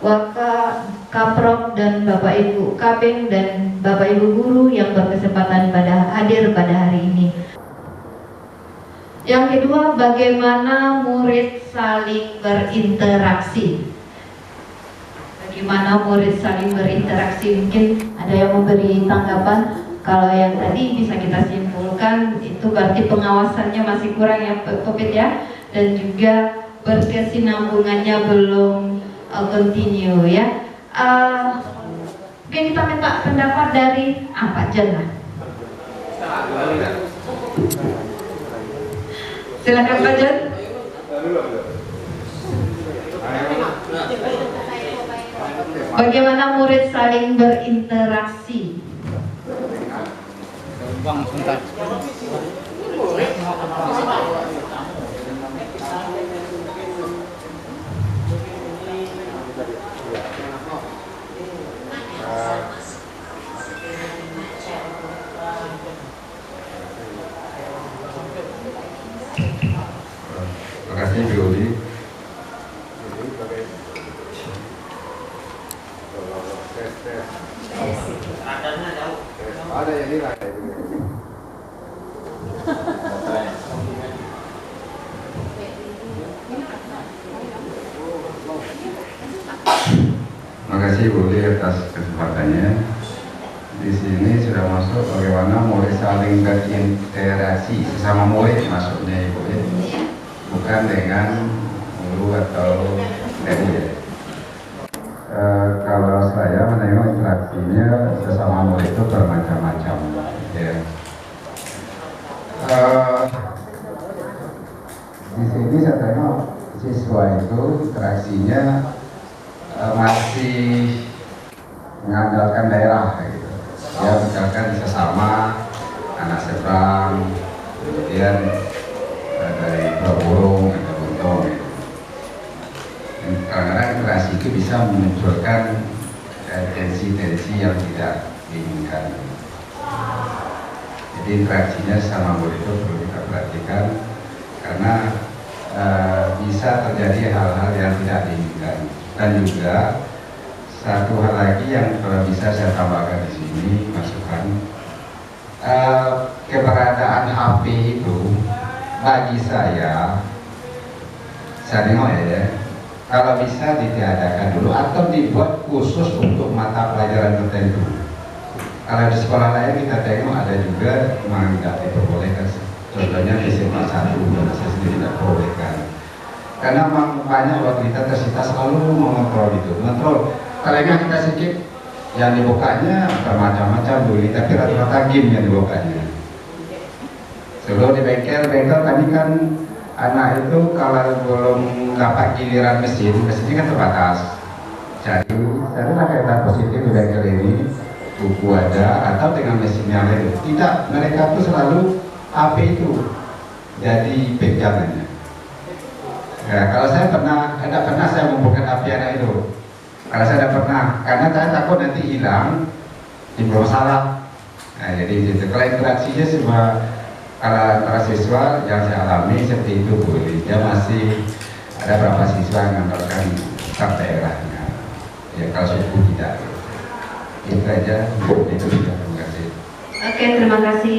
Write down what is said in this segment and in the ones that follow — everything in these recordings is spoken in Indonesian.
Waka, Kaprok dan Bapak Ibu Kabeng dan Bapak Ibu guru yang berkesempatan hadir pada hari ini. Yang kedua, bagaimana murid saling berinteraksi. Bagaimana murid saling berinteraksi, mungkin ada yang memberi tanggapan. Kalau yang tadi bisa kita simpulkan, itu berarti pengawasannya masih kurang ya Popit ya, dan juga berkesinambungannya belum continue ya. Mungkin kita minta pendapat dari Pak Jan lah. Silakan Pak Jan. Bagaimana murid saling berinteraksi? Bang, sebentar. Terima kasih Bu Uli. Ada yang hilang. Terima kasih Bu Uli atas kesempatannya. Di sini sudah masuk bagaimana murid saling berinteraksi sesama murid maksudnya Ibu ya. Bukan dengan guru atau dari kalau saya menengok interaksinya sesama murid itu bermacam-macam ya. Di sini saya tengok siswa itu interaksinya masih mengandalkan daerah gitu. Ya misalkan sesama anak seberang, kemudian dari Pulau atau Buntong gitu. Karena interaksi itu bisa memunculkan tensi-tensi yang tidak diinginkan. Jadi interaksinya sama murid itu perlu kita perhatikan karena bisa terjadi hal-hal yang tidak diinginkan. Dan juga satu hal lagi yang kalau bisa saya tambahkan di sini masukan, keberadaan HP itu bagi saya nengok ya, kalau bisa ditiadakan dulu atau dibuat khusus untuk mata pelajaran tertentu. Kalau di sekolah lain kita tengok ada juga memang tidak diperbolehkan. Contohnya di SMA 1 saya sendiri tidak perbolehkan. Karena memang banyak waktu kita tersita selalu mengontrol itu, mengontrol. Kalau kita sedikit yang dibukanya bermacam-macam dulu, tapi rata-rata game yang dibukanya. Sebelum di bengkel kami kan anak itu kalau belum dapat giliran mesinnya kan terbatas. Jadi carilah kaitan positif di bengkel ini, buku ada atau dengan mesin yang lain. Tidak, mereka tuh selalu HP itu jadi pegangannya. Ya, kalau saya tidak pernah saya membuka HP anak itu. Kalau saya tidak pernah, karena saya takut nanti hilang, timbul masalah. Nah, jadi itu. Kalau interaksinya semua kalau antara siswa yang saya alami seperti itu boleh. Dia masih ada berapa siswa yang mengandalkan staf daerahnya. Ya kalau suku tidak. Itu aja. Itu sudah. Terima kasih. Oke, terima kasih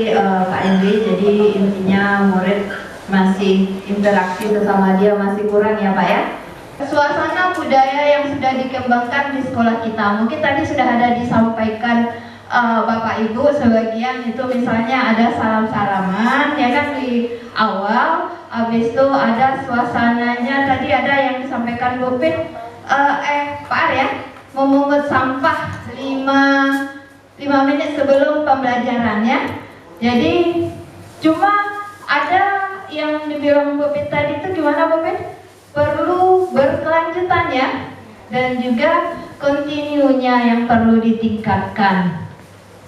Pak Henry. Jadi intinya murid masih interaksi sesama dia masih kurang ya Pak ya. Suasana budaya yang sudah dikembangkan di sekolah kita, mungkin tadi sudah ada disampaikan Bapak Ibu sebagian itu, misalnya ada salam-salaman ya kan di awal, habis itu ada suasananya, tadi ada yang disampaikan Bu Pin, Pak Arya memungut sampah 5 menit sebelum pembelajarannya. Jadi cuma ada yang dibilang Bu Pin tadi itu gimana Bu Pin? Perlu berkelanjutan ya, dan juga kontinunya yang perlu ditingkatkan.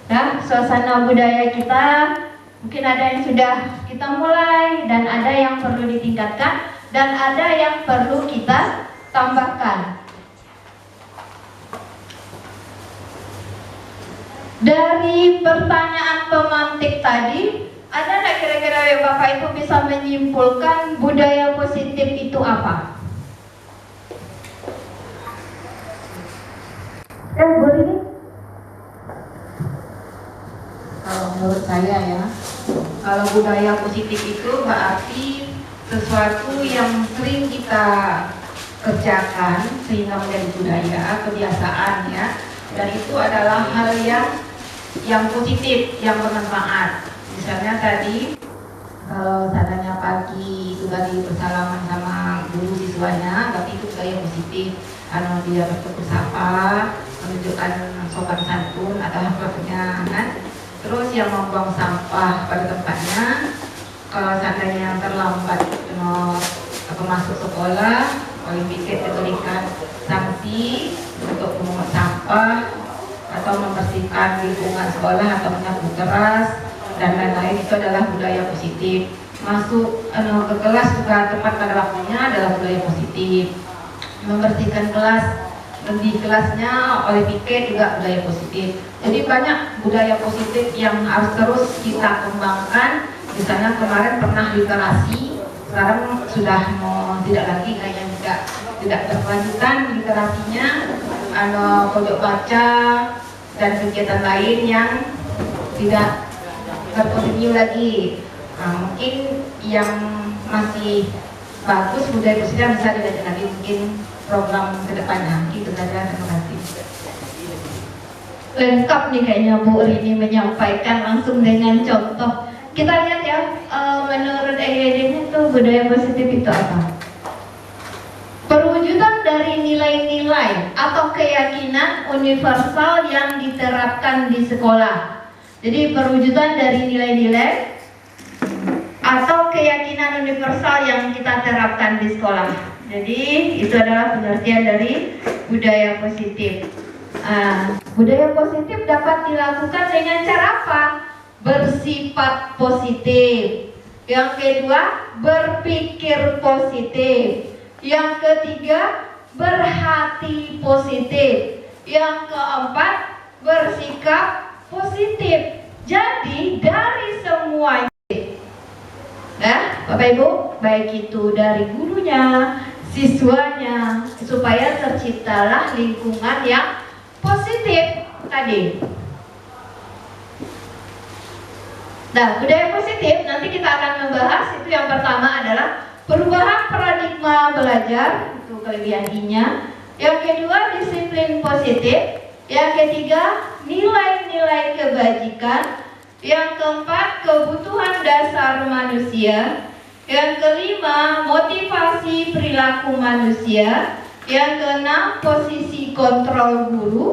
Nah, suasana budaya kita mungkin ada yang sudah kita mulai dan ada yang perlu ditingkatkan dan ada yang perlu kita tambahkan. Dari pertanyaan pemantik tadi, ada nggak kira-kira Bapak Ibu bisa menyimpulkan budaya positif itu apa? Bu Rini? Kalau menurut saya ya, kalau budaya positif itu berarti sesuatu yang sering kita kerjakan sehingga menjadi budaya, kebiasaan ya, dan itu adalah hal yang positif, yang bermanfaat. Misalnya tadi kalau seandainya pagi itu tadi bersalaman sama guru siswanya, berarti itu budaya positif. Kalau dia bertegur sapa, menunjukkan sopan santun atau haknya kan. Terus yang membuang sampah pada tempatnya, kalau seandainya terlambat atau masuk sekolah, oleh piket diberikan sanksi untuk memungut sampah atau membersihkan lingkungan sekolah atau menyapu keras dan lain-lain. Itu adalah budaya positif. Masuk ke kelas juga tepat pada waktunya adalah budaya positif. Membersihkan kelas di kelasnya oleh piket juga budaya positif. Jadi banyak budaya positif yang harus terus kita kembangkan. Misalnya kemarin pernah literasi, sekarang sudah tidak lagi kayaknya tidak berkelanjutan literasinya, pojok baca dan kegiatan lain yang tidak berkontinu lagi. Mungkin yang masih bagus budaya positif bisa dilanjutkan lagi mungkin program kedepannya. Itu saja, terima kasih. Lengkap nih kayaknya Bu Rini menyampaikan langsung dengan contoh. Kita lihat ya, menurut EGD itu budaya positif itu apa? Perwujudan dari nilai-nilai atau keyakinan universal yang diterapkan di sekolah. Jadi perwujudan dari nilai-nilai atau keyakinan universal yang kita terapkan di sekolah. Jadi itu adalah pengertian dari budaya positif. Budaya positif dapat dilakukan dengan cara apa? Bersifat positif. Yang kedua, berpikir positif. Yang ketiga, berhati positif. Yang keempat, bersikap positif. Jadi dari semuanya, Bapak Ibu, baik itu dari gurunya, siswanya, supaya terciptalah lingkungan yang positif tadi. Nah, budaya positif nanti kita akan membahas. Itu yang pertama adalah perubahan paradigma belajar, itu kelebihan I-nya. Yang kedua, disiplin positif. Yang ketiga, nilai-nilai kebajikan. Yang keempat, kebutuhan dasar manusia. Yang kelima, motivasi perilaku manusia. Yang keenam, posisi kontrol guru.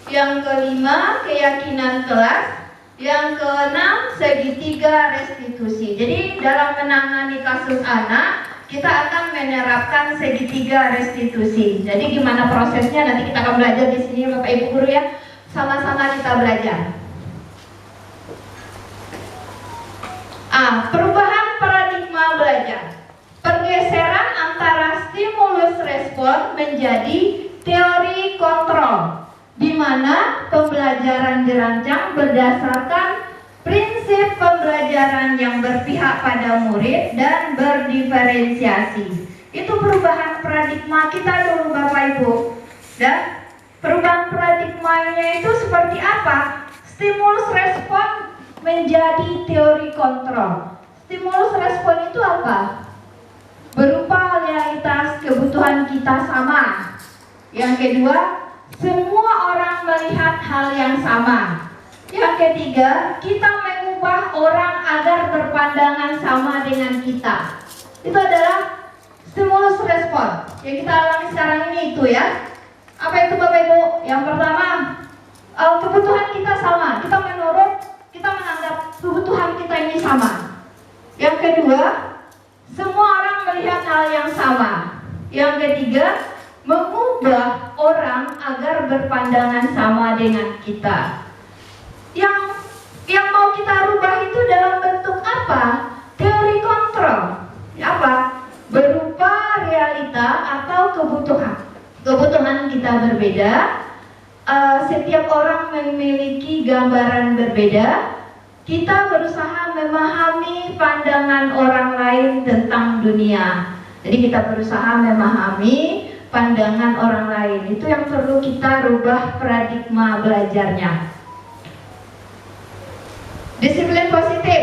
Yang kelima, keyakinan kelas. Yang keenam, segitiga restitusi. Jadi dalam menangani kasus anak, kita akan menerapkan segitiga restitusi. Jadi gimana prosesnya nanti kita akan belajar di sini Bapak Ibu guru ya. Sama-sama kita belajar. Perubahan paradigma belajar. Pergeseran antara stimulus respon menjadi teori kontrol, di mana pembelajaran dirancang berdasarkan prinsip pembelajaran yang berpihak pada murid dan berdiferensiasi. Itu perubahan paradigma kita dulu Bapak Ibu. Dan perubahan paradigmanya itu seperti apa? Stimulus respon menjadi teori kontrol. Stimulus respon itu apa? Berupa realitas kebutuhan kita sama. Yang kedua, semua orang melihat hal yang sama. Yang ketiga, kita mengubah orang agar berpandangan sama dengan kita. Itu adalah stimulus respon yang kita alami sekarang ini itu ya. Apa itu Bapak Ibu? Yang pertama, kebutuhan kita sama. Kita menurut, kita menganggap kebutuhan kita ini sama. Yang kedua, semua orang melihat hal yang sama. Yang ketiga, mengubah orang agar berpandangan sama dengan kita. Yang mau kita rubah itu dalam bentuk apa? Teori kontrol. Apa? Berupa realita atau kebutuhan. Kebutuhan kita berbeda. Setiap orang memiliki gambaran berbeda. Kita berusaha memahami pandangan orang lain tentang dunia. Jadi kita berusaha memahami pandangan orang lain. Itu yang perlu kita rubah paradigma belajarnya. Disiplin positif.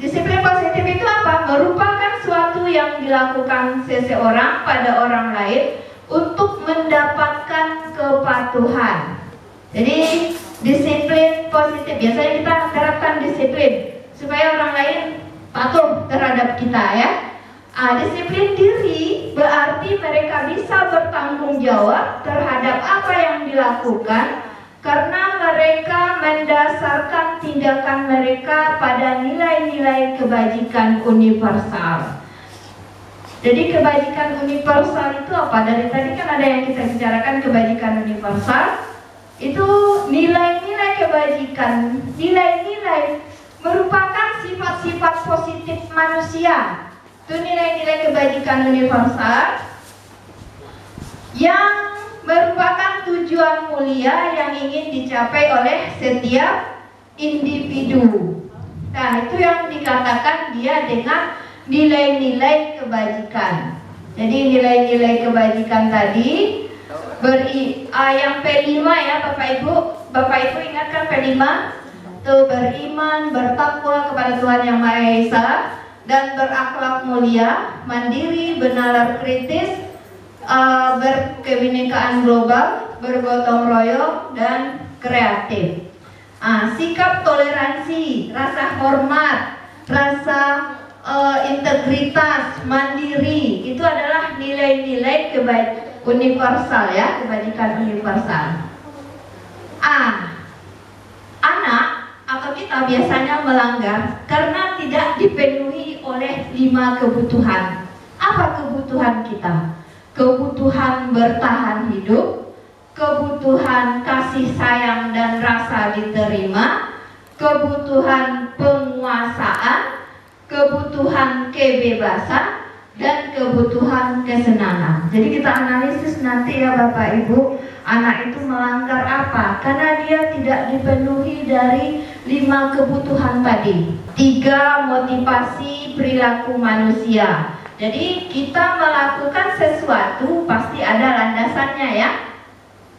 Disiplin positif itu apa? Merupakan suatu yang dilakukan seseorang pada orang lain untuk mendapatkan kepatuhan. Jadi disiplin positif, biasanya kita terapkan disiplin supaya orang lain patuh terhadap kita ya. Disiplin diri berarti mereka bisa bertanggung jawab terhadap apa yang dilakukan karena mereka mendasarkan tindakan mereka pada nilai-nilai kebajikan universal. Jadi kebajikan universal itu apa? Dari tadi kan ada yang kita bicarakan kebajikan universal. Itu nilai-nilai kebajikan, nilai-nilai merupakan sifat-sifat positif manusia. Itu nilai-nilai kebajikan universal yang merupakan tujuan mulia yang ingin dicapai oleh setiap individu. Nah, itu yang dikatakan dia dengan nilai-nilai kebajikan. Jadi nilai-nilai kebajikan tadi yang P5 ya Bapak Ibu ingatkan P5 tuh, beriman, bertakwa kepada Tuhan Yang Maha Esa dan berakhlak mulia, mandiri, bernalar kritis, berkebinekaan global, bergotong royong dan kreatif. Sikap toleransi, rasa hormat, rasa integritas, mandiri, itu adalah nilai-nilai universal ya, kebajikan universal. Anak atau kita biasanya melanggar karena tidak dipenuhi oleh 5 kebutuhan. Apa kebutuhan kita? Kebutuhan bertahan hidup, kebutuhan kasih sayang dan rasa diterima, kebutuhan penguasaan, kebutuhan kebebasan, dan kebutuhan kesenangan. Jadi kita analisis nanti ya Bapak Ibu, anak itu melanggar apa? Karena dia tidak dipenuhi dari 5 kebutuhan tadi. 3, motivasi perilaku manusia. Jadi kita melakukan sesuatu pasti ada landasannya ya.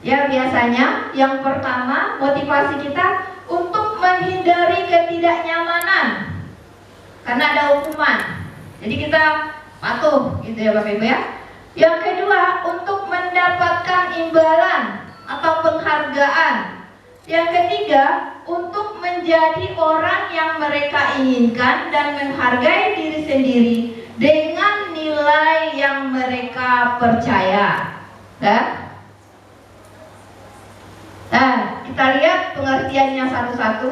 Ya biasanya yang pertama motivasi kita untuk menghindari ketidaknyamanan karena ada hukuman. Jadi kita patuh gitu ya Bapak Ibu ya. Yang kedua untuk mendapatkan imbalan atau penghargaan. Yang ketiga untuk menjadi orang yang mereka inginkan dan menghargai diri sendiri dengan nilai yang mereka percaya. Kita lihat pengertiannya satu-satu.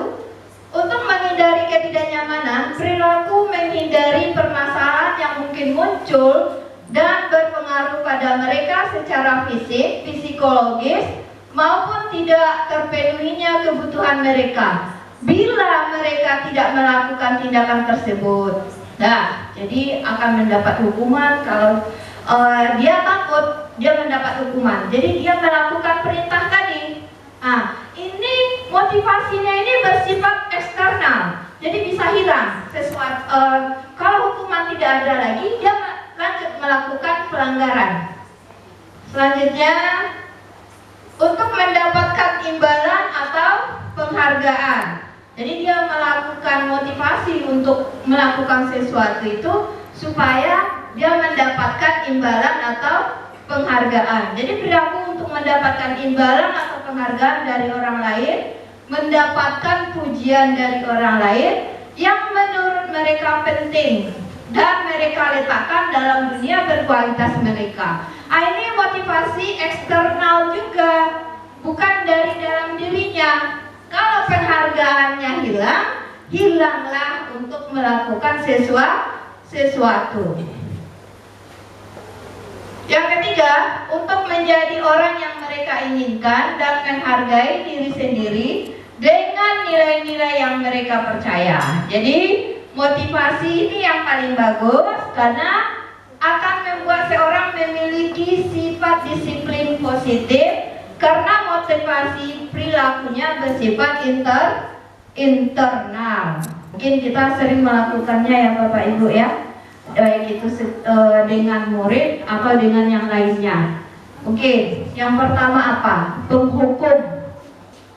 Untuk menghindari ketidaknyamanan, perilaku menghindari permasalahan yang mungkin muncul dan berpengaruh pada mereka secara fisik, psikologis, maupun tidak terpenuhinya kebutuhan mereka bila mereka tidak melakukan tindakan tersebut. Jadi akan mendapat hukuman. Kalau dia takut, dia mendapat hukuman. Jadi dia melakukan perintah tadi. Ini motivasinya ini bersifat eksternal, jadi bisa hilang sesuatu. Kalau hukuman tidak ada lagi, dia lanjut melakukan pelanggaran. Selanjutnya, untuk mendapatkan imbalan atau penghargaan. Jadi dia melakukan motivasi untuk melakukan sesuatu itu supaya dia mendapatkan imbalan atau penghargaan. Jadi perilaku untuk mendapatkan imbalan atau penghargaan dari orang lain, mendapatkan pujian dari orang lain yang menurut mereka penting dan mereka letakkan dalam dunia berkualitas mereka. Ini motivasi eksternal juga, bukan dari dalam dirinya. Kalau penghargaannya hilang, hilanglah untuk melakukan sesuatu. Yang ketiga, untuk menjadi orang yang mereka inginkan dan menghargai diri sendiri dengan nilai-nilai yang mereka percaya. Jadi motivasi ini yang paling bagus karena akan membuat seorang memiliki sifat disiplin positif karena motivasi perilakunya bersifat internal. Mungkin kita sering melakukannya ya Bapak Ibu ya, baik itu dengan murid atau dengan yang lainnya. Oke, yang pertama apa? Penghukum.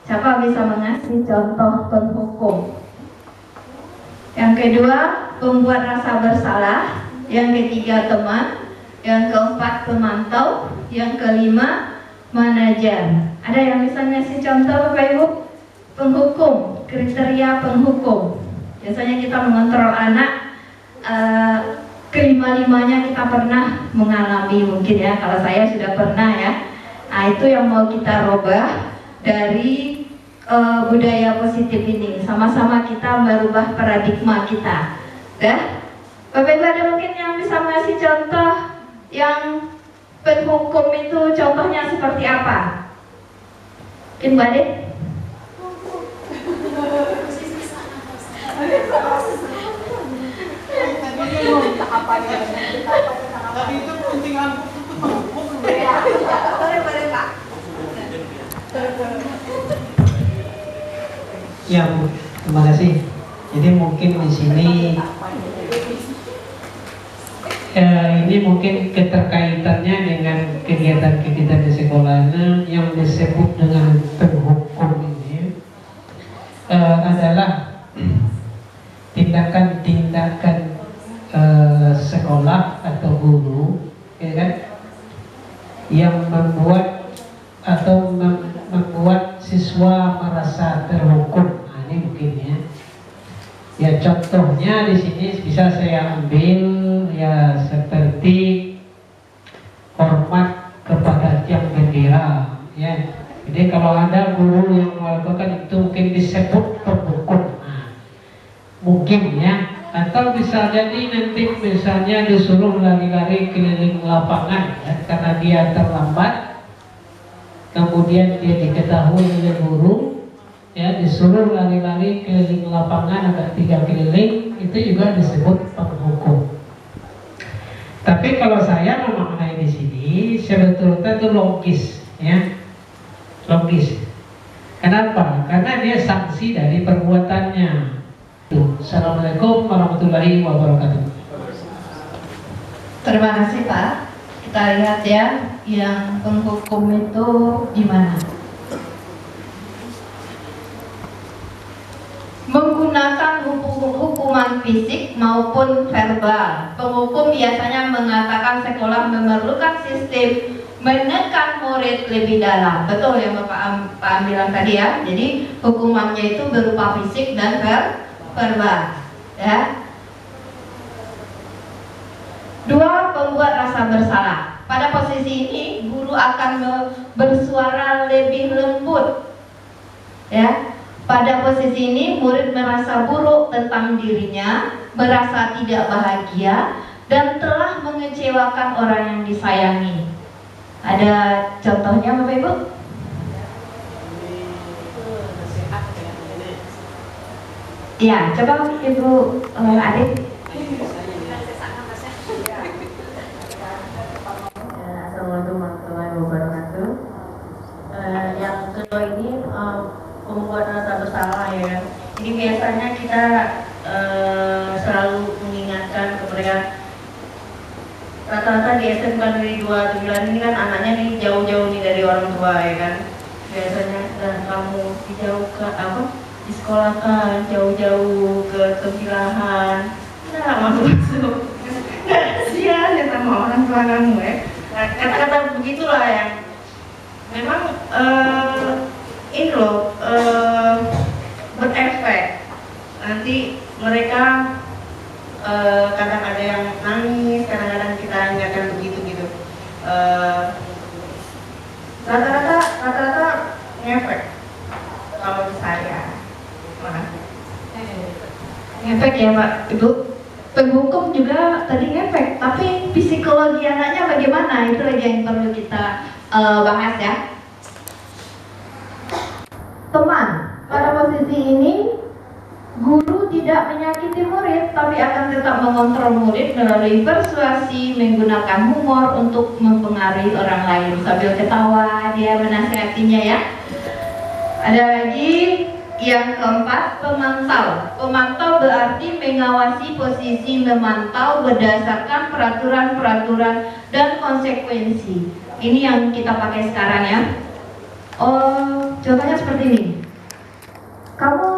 Siapa bisa mengasih contoh penghukum? Yang kedua, pembuat rasa bersalah. Yang ketiga, teman. Yang keempat, pemantau. Yang kelima, manajer. Ada yang bisa ngasih contoh, Bapak Ibu? Penghukum, kriteria penghukum. Biasanya kita mengontrol anak, kelima-limanya kita pernah mengalami mungkin ya. Kalau saya sudah pernah ya. Nah, itu yang mau kita rubah dari budaya positif ini. Sama-sama kita merubah paradigma kita. Bapak Ibu ada mungkin yang bisa ngasih contoh yang penghukum itu contohnya seperti apa? Mungkin Mbak Ade? Tapi itu penting Ya, Bu. Terima kasih. Jadi mungkin di sini ini mungkin keterkaitannya dengan kegiatan-kegiatan di sekolahnya yang disebut dengan penghukum ini adalah tindakan-tindakan sekolah atau guru, ya kan, yang membuat atau membuat siswa merasa terhukum. Nah, ini mungkin ya. Ya contohnya di sini bisa saya ambil ya seperti hormat kepada tiang bendera. Ya. Jadi kalau ada guru yang melakukan itu mungkin disebut penghukum. Nah, mungkin ya. Atau bisa jadi nanti misalnya disuruh lari-lari keliling lapangan ya, karena dia terlambat. Kemudian dia diketahui oleh guru, ya disuruh lari-lari keliling lapangan agak 3 keliling, itu juga disebut penghukum. Tapi kalau saya memaknai di sini sebetulnya itu logis, ya logis. Kenapa? Karena dia sanksi dari perbuatannya. Assalamualaikum warahmatullahi wabarakatuh. Terima kasih Pak. Kita lihat ya, yang penghukum itu gimana? Menggunakan hukuman fisik maupun verbal. Penghukum biasanya mengatakan sekolah memerlukan sistem menekan murid lebih dalam. Betul yang Bapak bilang tadi ya. Jadi hukumannya itu berupa fisik dan verbal. Ya. 2. Pembuat rasa bersalah. Pada posisi ini guru akan bersuara lebih lembut. Ya. Pada posisi ini murid merasa buruk tentang dirinya, merasa tidak bahagia dan telah mengecewakan orang yang disayangi. Ada contohnya Bapak Ibu? Ya, coba Ibu Adik. Assalamualaikum warahmatullahi wabarakatuh. Yang kedua ini membuat rasa bersalah ya kan. Jadi biasanya kita selalu mengingatkan kepada rata-rata di SMK dari 29 ini kan anaknya nih jauh-jauh nih dari orang tua ya kan. Biasanya dan kamu di sekolah kan jauh-jauh ke tempilahan. Nah, masuk nggak kasihan ya sama orang tua kamu ya. Nah, kata-kata begitulah yang memang ini loh berefek. Nanti mereka kadang ada yang nangis, kadang-kadang kita ingatkan begitu gitu. Rata-rata ngefek kalau di saya. Ngefek ya Pak Ibu. Penghukum juga tadi ngefek, tapi psikologi anaknya bagaimana? Itu lagi yang perlu kita bahas ya. Teman, pada posisi ini guru tidak menyakiti murid, tapi akan tetap mengontrol murid melalui persuasi, menggunakan humor untuk mempengaruhi orang lain. Sambil ketawa dia menasihatinya ya. Ada lagi yang keempat, pemantau. Pemantau berarti mengawasi posisi memantau berdasarkan peraturan-peraturan dan konsekuensi. Ini yang kita pakai sekarang ya. Oh, contohnya seperti ini. Kamu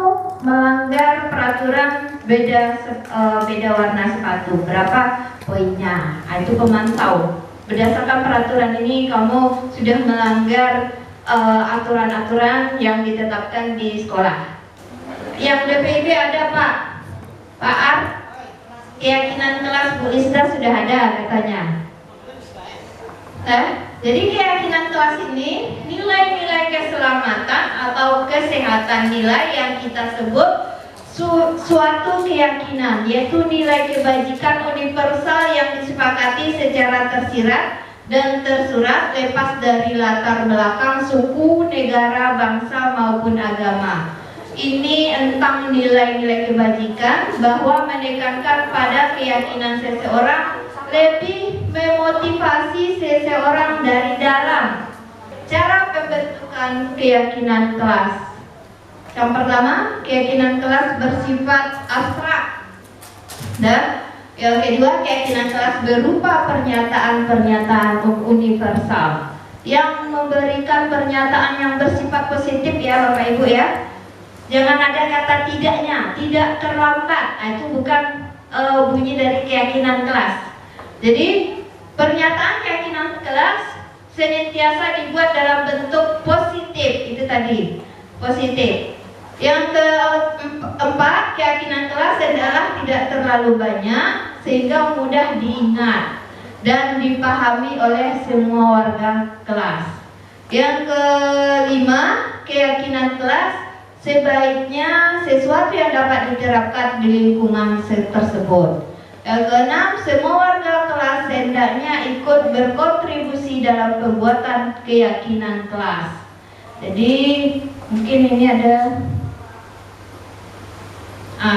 melanggar peraturan beda warna sepatu, berapa poinnya? Nah, itu pemantau. Berdasarkan peraturan ini kamu sudah melanggar aturan-aturan yang ditetapkan di sekolah. Yang DPIB ada Pak Ar, keyakinan kelas Bu Isda sudah ada katanya. Jadi keyakinan kelas ini nilai-nilai keselamatan atau kesehatan, nilai yang kita sebut suatu keyakinan, yaitu nilai kebajikan universal yang disepakati secara tersirat dan tersurat lepas dari latar belakang suku, negara, bangsa maupun agama. Ini tentang nilai-nilai kebajikan bahwa menekankan pada keyakinan seseorang lebih memotivasi seseorang dari dalam. Cara pembentukan keyakinan kelas. Yang pertama, keyakinan kelas bersifat abstrak. Dan yang kedua, keyakinan kelas berupa pernyataan-pernyataan universal yang memberikan pernyataan yang bersifat positif ya Bapak Ibu ya. Jangan ada kata tidaknya, tidak terlambat. Nah, itu bukan bunyi dari keyakinan kelas. Jadi pernyataan keyakinan kelas senantiasa dibuat dalam bentuk positif, itu tadi positif. Yang keempat, keyakinan kelas adalah tidak terlalu banyak sehingga mudah diingat dan dipahami oleh semua warga kelas. Yang kelima, keyakinan kelas sebaiknya sesuatu yang dapat diterapkan di lingkungan tersebut. Yang keenam, semua warga kelas hendaknya ikut berkontribusi dalam pembuatan keyakinan kelas. Jadi mungkin ini ada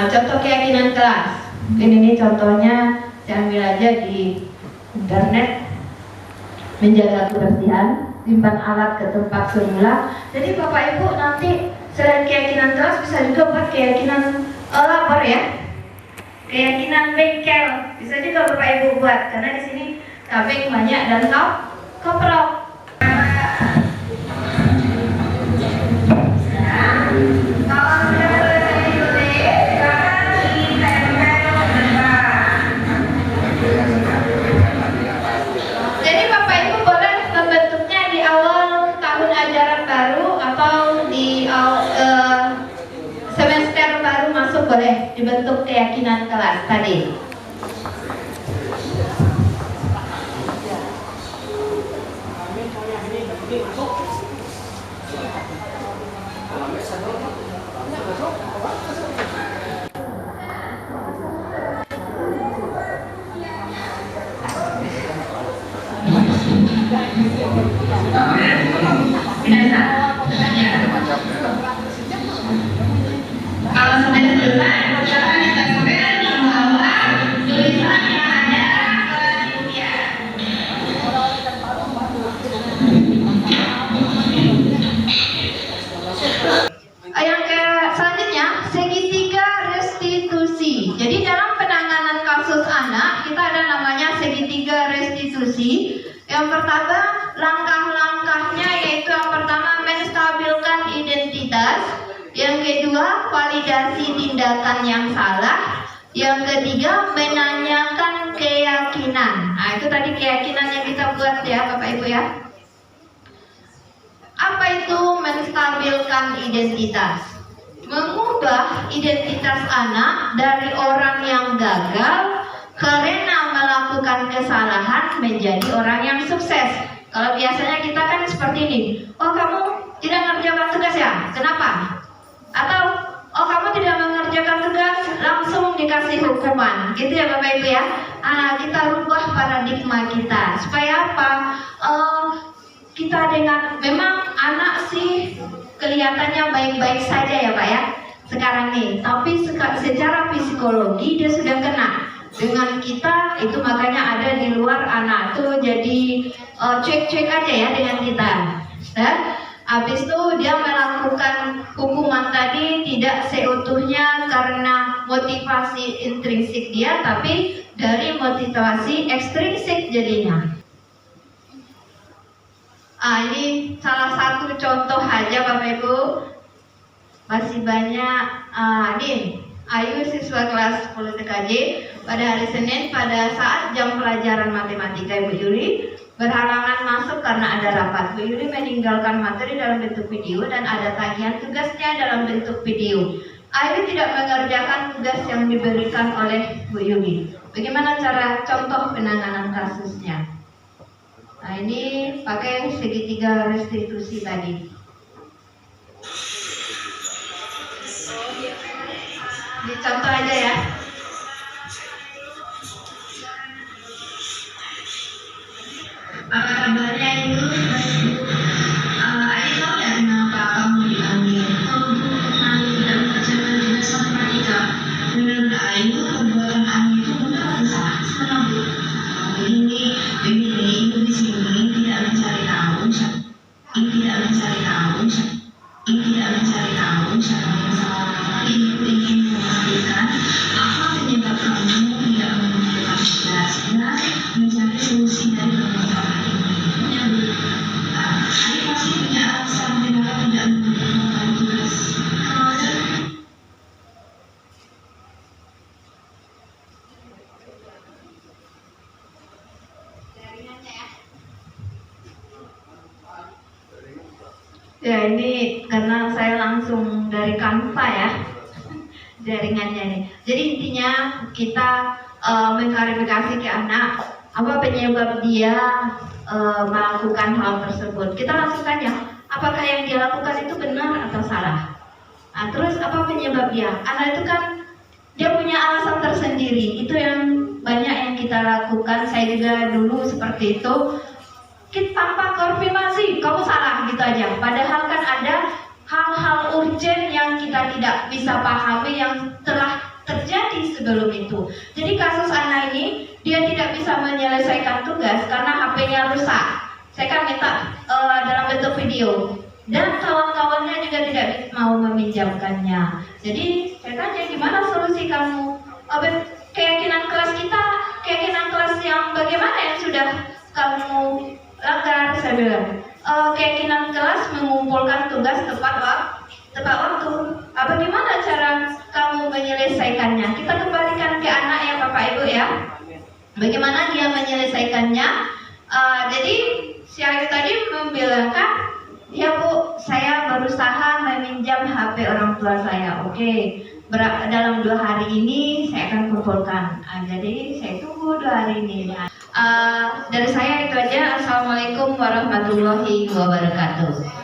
contoh keyakinan kelas. Mungkin ini contohnya saya ambil aja di internet. Menjaga kebersihan, simpan alat ke tempat semula. Jadi Bapak Ibu nanti selain keyakinan kelas bisa juga buat keyakinan lapor ya. Keyakinan bengkel bisa juga Bapak Ibu buat, karena di sini tabeng banyak dan koprok. Jadi Bapak Ibu boleh membentuknya di awal tahun ajaran baru atau di semester baru masuk, boleh dibentuk keyakinan kelas tadi. Kalau sudah selesai, ucapan kita sampaikan bahwa tulisan yang ada penelitian. Yang selanjutnya, segitiga restitusi. Jadi dalam penanganan kasus anak kita ada namanya segitiga restitusi. Yang pertama, langkah-langkahnya yaitu yang pertama menstabilkan identitas. Yang kedua, validasi tindakan yang salah. Yang ketiga, menanyakan keyakinan. Nah, itu tadi keyakinan yang kita buat ya Bapak Ibu ya. Apa itu menstabilkan identitas? Mengubah identitas anak dari orang yang gagal karena melakukan kesalahan menjadi orang yang sukses. Kalau biasanya kita kan seperti ini. Oh, kamu tidak mengerjakan tugas ya? Kenapa? Atau oh, kamu tidak mengerjakan tugas, langsung dikasih hukuman, gitu ya Bapak Ibu ya. Kita rubah paradigma kita supaya apa? Kita dengan memang anak sih kelihatannya baik-baik saja ya Pak ya sekarang nih, tapi secara psikologi dia sudah kena dengan kita itu, makanya ada di luar anak tuh jadi cuek-cuek aja ya dengan kita. Dan habis itu dia melakukan hukuman tadi tidak seutuhnya karena motivasi intrinsik dia, tapi dari motivasi ekstrinsik jadinya. Ini salah satu contoh aja Bapak Ibu. Masih banyak. Ini Ayu siswa kelas 10 TKJ pada hari Senin pada saat jam pelajaran matematika Ibu Yuli berhalangan masuk karena ada rapat. Bu Yuli meninggalkan materi dalam bentuk video dan ada tagihan tugasnya dalam bentuk video. Ayu tidak mengerjakan tugas yang diberikan oleh Bu Yuli. Bagaimana cara contoh penanganan kasusnya? Nah, ini pakai segitiga restitusi tadi. Dicontoh aja ya. Apa kabarnya itu? Ayo tahu ya kenapa kamu dipanggil? Kalau Bu Nani tidak mengerjakan tugas matematika, menurut Ayu perbuatan Ayu itu benar atau salah? Salah Bu. Begini, Ibu di sini tidak mencari tahu, siapa yang salah. Ibu ingin memastikan apa penyebab kamu tidak mengumpulkan tugas dan mencari solusi dari permasalahan ini. Punya Bu. Ayu pasti punya alasan kenapa tidak mengumpulkan tugas. Ya, ini karena saya langsung dari Canva ya jaringannya nih. Jadi intinya kita mengklarifikasi ke anak apa penyebab dia melakukan hal tersebut. Kita langsung tanya, apakah yang dia lakukan itu benar atau salah. Nah, terus apa penyebab dia? Anak itu kan dia punya alasan tersendiri. Itu yang banyak yang kita lakukan. Saya juga dulu seperti itu. Kita tanpa konfirmasi, kamu salah gitu aja. Padahal kan ada hal-hal urgent yang kita tidak bisa pahami yang telah terjadi sebelum itu. Jadi kasus anak ini dia tidak bisa menyelesaikan tugas karena HP-nya rusak. Saya kan minta dalam bentuk video dan kawan-kawannya juga tidak mau meminjamkannya. Jadi saya tanya gimana solusi kamu? Keyakinan kelas kita, keyakinan kelas yang bagaimana yang sudah kamu langgar? Saya bilang keyakinan kelas mengumpulkan tugas tepat waktu. Bagaimana cara kamu menyelesaikannya? Kita kembalikan ke anak ya Bapak Ibu ya. Bagaimana dia menyelesaikannya? Jadi si Ayu tadi membilangkan, ya Bu, saya berusaha meminjam HP orang tua saya. Oke, dalam 2 hari ini saya akan kumpulkan. Jadi saya tunggu 2 hari ini. Dari saya itu aja. Assalamualaikum warahmatullahi wabarakatuh.